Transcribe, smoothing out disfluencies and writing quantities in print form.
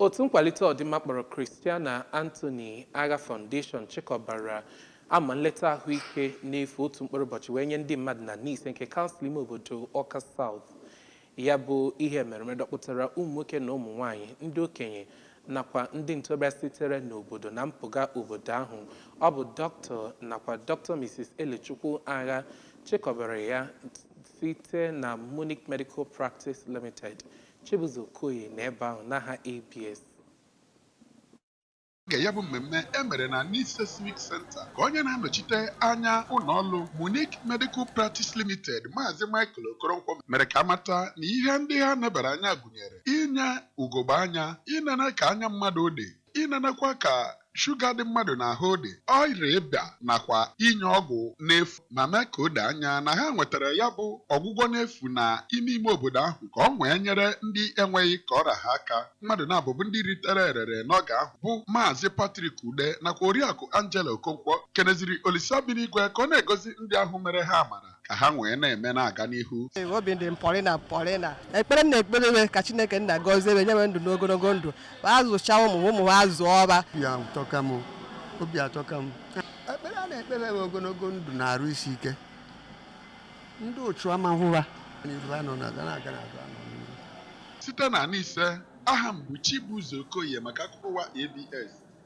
otu nkwalite ọdịmma kpọrọ Christiana Anthony Agha Foundation chịkọbara ama nleta ahụike n'efu otu mkpụrụ ụbọchị wee nye ndị mmadụ na n'ise nke kansụl ime obodo Ọka South. Ya bụ ihe mereme dọkpụtara ụmụ nwoke na ụmụ nwanyị, ndị okenye nakwa ndị ntorobịa sitere n'obodo na mpụga obodo ahụ. Ọ bụ Dr. nakwa Dr. Mrs. Elechukwu Agha chịkọbara ya site na Munich Medical Practice Limited. Chibuzo Koye na ebe ahụ n'aha ABS. Ya bụ mmemme emere na Nise Civic Center ka onye na-anọchite anya ụlọọrụ Munich Medical Practice Limited Maazị Michael Okoronkwo mere ka amata na ihe ndị ha nebara anya gụnyere inye ugogbe anya, inene ka anya mmadụ dị, inenekwa ka shuga dị mmadụ n'ahụ dị, ọrịa ịba nakwa inye ọgwụ n'efu ma mee ka o doo anya na ha nwetara ya bụ ọgwụgwọ n'efu na ime obodo ahụ ka ọ nwee nyere ndị enweghị ka ọra ha aka. Mmadụ na-abụbụ ndị ritere erere n'oge ahụ bụ Maazị Patrick Ude nakwa Oriakụ Angela Okonkwo keneziri Olisabinigwe ka ọ na-egozi ndị ahụ mere ha amara ka ha nwee na-eme na-aga n'ihu. Obi dị mpọrịna ekpere m na-ekpere ka Chineke nna gọzie nye m ndụ n'ogologo ndụ, azụcha ụmụ ha zụọ ọba obi atọka m. Ekpere a na-ekpere m ogologo ndụ na-arụ isi ike, ndị otu amahụwa site na Nise. Aha m bụ Chibuzo Koye maka akụkọ ụwa ABS.